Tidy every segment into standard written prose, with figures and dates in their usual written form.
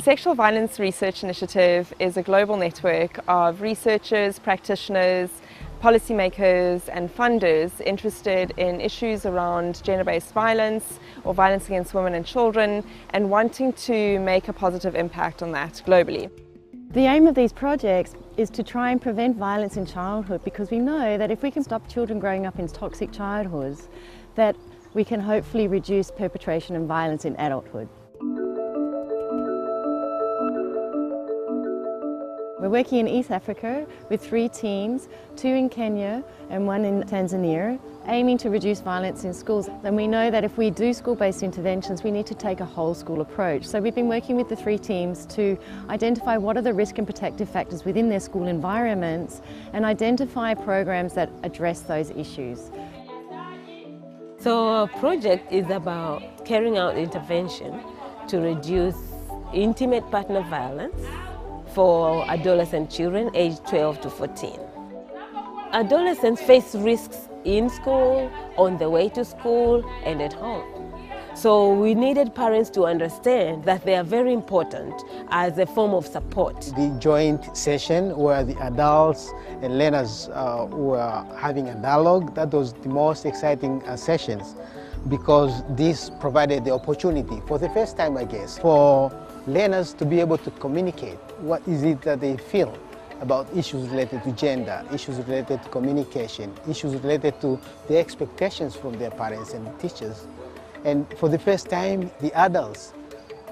The Sexual Violence Research Initiative is a global network of researchers, practitioners, policymakers and funders interested in issues around gender-based violence or violence against women and children and wanting to make a positive impact on that globally. The aim of these projects is to try and prevent violence in childhood, because we know that if we can stop children growing up in toxic childhoods, that we can hopefully reduce perpetration and violence in adulthood. We're working in East Africa with 3 teams, 2 in Kenya and 1 in Tanzania, aiming to reduce violence in schools. And we know that if we do school-based interventions, we need to take a whole school approach. So we've been working with the 3 teams to identify what are the risk and protective factors within their school environments and identify programs that address those issues. So our project is about carrying out intervention to reduce intimate partner violence for adolescent children aged 12 to 14. Adolescents face risks in school, on the way to school, and at home. So we needed parents to understand that they are very important as a form of support. The joint session where the adults and learners were having a dialogue, that was the most exciting sessions, because this provided the opportunity for the first time, I guess, for learners to be able to communicate what is it that they feel about issues related to gender, issues related to communication, issues related to the expectations from their parents and teachers. And for the first time, the adults,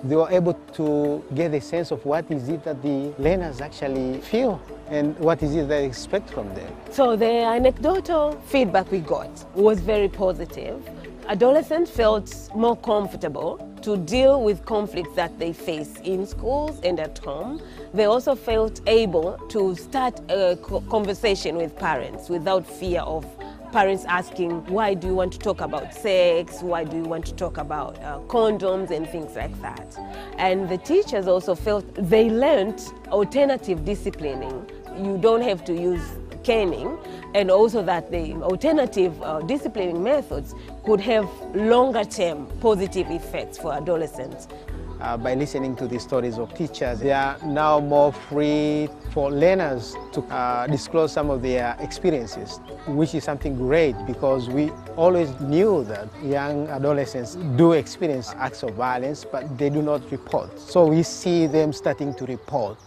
they were able to get a sense of what is it that the learners actually feel and what is it they expect from them. So the anecdotal feedback we got was very positive. Adolescents felt more comfortable to deal with conflicts that they face in schools and at home. They also felt able to start a conversation with parents without fear of parents asking, why do you want to talk about sex? Why do you want to talk about condoms and things like that? And the teachers also felt they learned alternative disciplining. You don't have to use caning, and also that the alternative disciplining methods could have longer-term positive effects for adolescents. By listening to the stories of teachers, they are now more free for learners to disclose some of their experiences, which is something great, because we always knew that young adolescents do experience acts of violence, but they do not report. So we see them starting to report.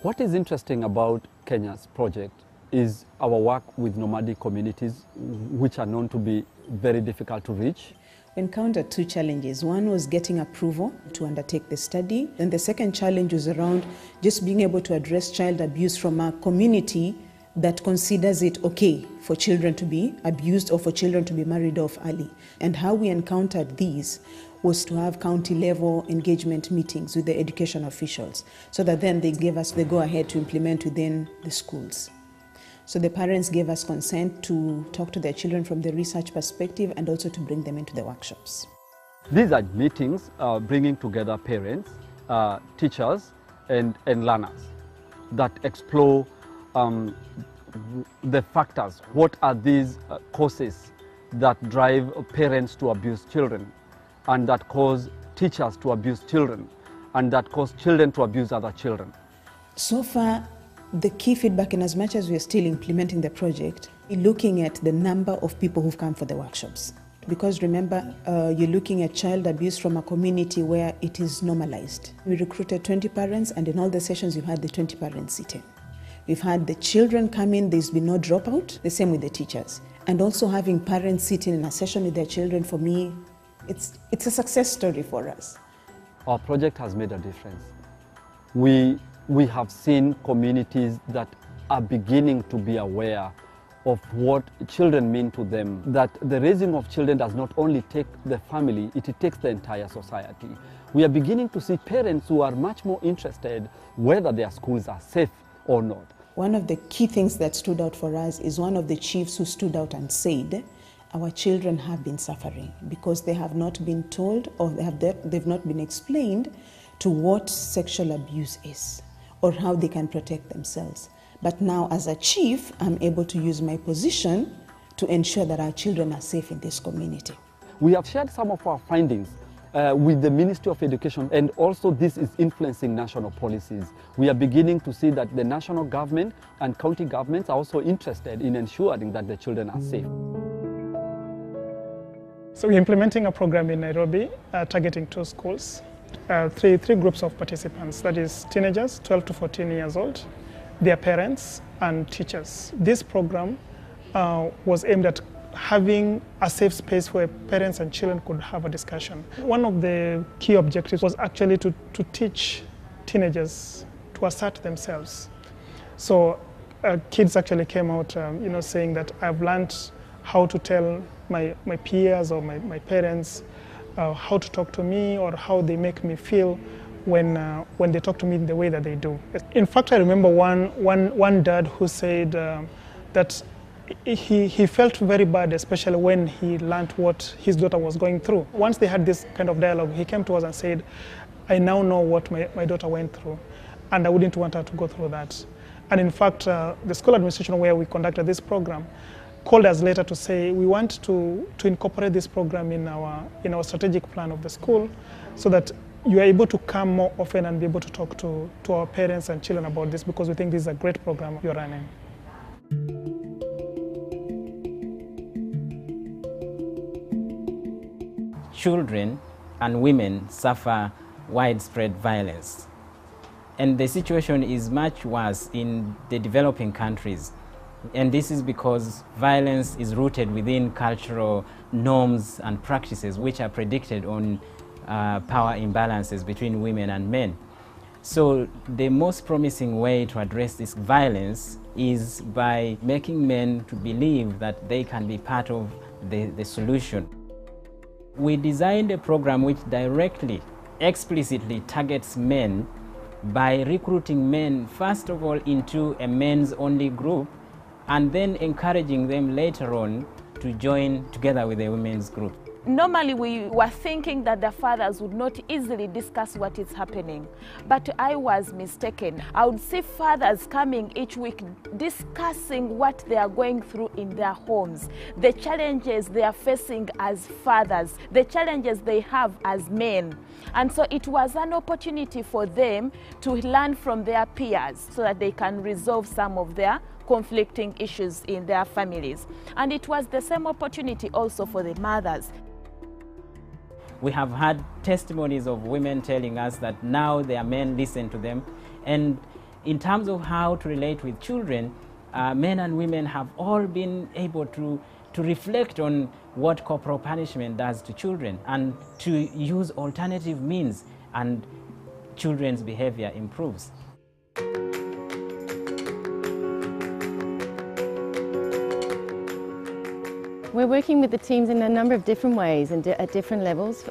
What is interesting about Kenya's project is our work with nomadic communities, which are known to be very difficult to reach. We encountered 2 challenges. One was getting approval to undertake the study, and the second challenge was around just being able to address child abuse from a community that considers it okay for children to be abused or for children to be married off early. And how we encountered these was to have county-level engagement meetings with the education officials, so that then they gave us the go-ahead to implement within the schools. So the parents gave us consent to talk to their children from the research perspective and also to bring them into the workshops. These are meetings bringing together parents, teachers and learners that explore the factors. What are these causes that drive parents to abuse children, and that cause teachers to abuse children, and that cause children to abuse other children? So far, the key feedback, in as much as we are still implementing the project, looking at the number of people who've come for the workshops. Because remember, you're looking at child abuse from a community where it is normalized. We recruited 20 parents, and in all the sessions you've had the 20 parents sitting. We've had the children come in, there's been no dropout, the same with the teachers. And also having parents sitting in a session with their children, for me, it's a success story for us. Our project has made a difference. We have seen communities that are beginning to be aware of what children mean to them, that the raising of children does not only take the family, it takes the entire society. We are beginning to see parents who are much more interested whether their schools are safe or not. One of the key things that stood out for us is one of the chiefs who stood out and said, our children have been suffering because they have not been told, or they've not been explained to what sexual abuse is or how they can protect themselves. But now as a chief, I'm able to use my position to ensure that our children are safe in this community. We have shared some of our findings with the Ministry of Education, and also this is influencing national policies. We are beginning to see that the national government and county governments are also interested in ensuring that the children are safe. So we're implementing a program in Nairobi targeting 2 schools, three groups of participants, that is teenagers 12 to 14 years old, their parents and teachers. This program was aimed at having a safe space where parents and children could have a discussion. One of the key objectives was actually to teach teenagers to assert themselves. So kids actually came out saying that I've learned how to tell my peers or my parents how to talk to me or how they make me feel when they talk to me in the way that they do. In fact, I remember one dad who said that he felt very bad, especially when he learned what his daughter was going through. Once they had this kind of dialogue, he came to us and said, I now know what my daughter went through, and I wouldn't want her to go through that. And in fact, the school administration where we conducted this program called us later to say, we want to incorporate this program in our strategic plan of the school so that you are able to come more often and be able to talk to our parents and children about this, because we think this is a great program you're running. Children and women suffer widespread violence. And the situation is much worse in the developing countries. And this is because violence is rooted within cultural norms and practices which are predicted on power imbalances between women and men. So the most promising way to address this violence is by making men to believe that they can be part of the solution. We designed a program which directly, explicitly targets men by recruiting men, first of all, into a men's-only group, and then encouraging them later on to join together with a women's group. Normally we were thinking that the fathers would not easily discuss what is happening, but I was mistaken. I would see fathers coming each week discussing what they are going through in their homes, the challenges they are facing as fathers, the challenges they have as men. And so it was an opportunity for them to learn from their peers so that they can resolve some of their conflicting issues in their families. And it was the same opportunity also for the mothers. We have had testimonies of women telling us that now their men listen to them. And in terms of how to relate with children, men and women have all been able to reflect on what corporal punishment does to children and to use alternative means, and children's behavior improves. We're working with the teams in a number of different ways and at different levels.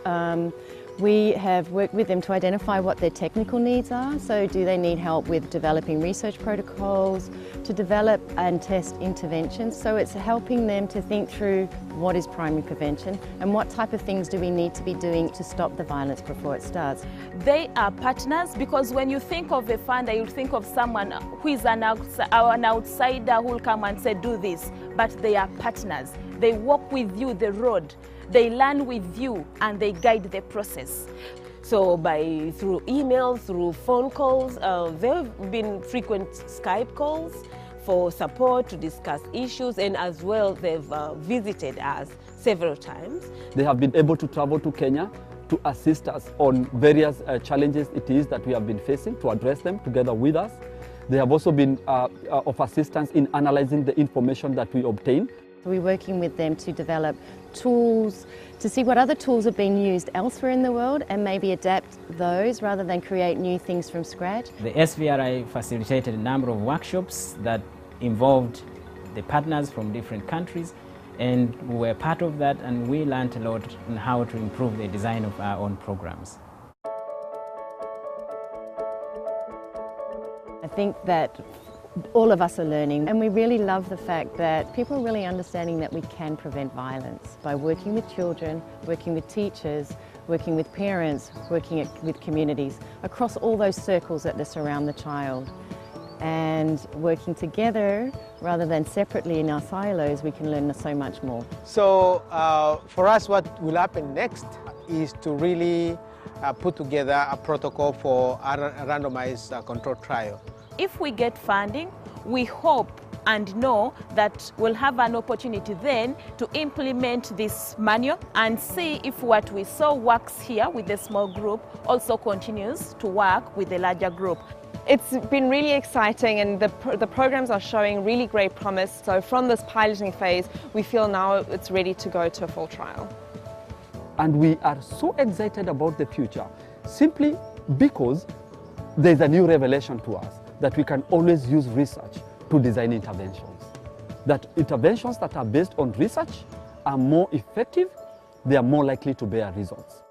We have worked with them to identify what their technical needs are. So do they need help with developing research protocols, to develop and test interventions? So it's helping them to think through what is primary prevention and what type of things do we need to be doing to stop the violence before it starts. They are partners, because when you think of a funder, you think of someone who is an outsider who will come and say, do this, but they are partners. They walk with you the road, they learn with you, and they guide the process. So through emails, through phone calls, there have been frequent Skype calls for support to discuss issues, and as well they've visited us several times. They have been able to travel to Kenya to assist us on various challenges it is that we have been facing, to address them together with us. They have also been of assistance in analyzing the information that we obtain. We're working with them to develop tools, to see what other tools are being used elsewhere in the world and maybe adapt those rather than create new things from scratch. The SVRI facilitated a number of workshops that involved the partners from different countries, and we were part of that, and we learned a lot on how to improve the design of our own programs. I think that all of us are learning, and we really love the fact that people are really understanding that we can prevent violence by working with children, working with teachers, working with parents, working with communities, across all those circles that surround the child. And working together rather than separately in our silos, we can learn so much more. So for us, what will happen next is to really put together a protocol for a randomized control trial. If we get funding, we hope and know that we'll have an opportunity then to implement this manual and see if what we saw works here with the small group also continues to work with the larger group. It's been really exciting, and the programs are showing really great promise. So from this piloting phase, we feel now it's ready to go to a full trial. And we are so excited about the future simply because there's a new revelation to us that we can always use research to design interventions. That interventions that are based on research are more effective, they are more likely to bear results.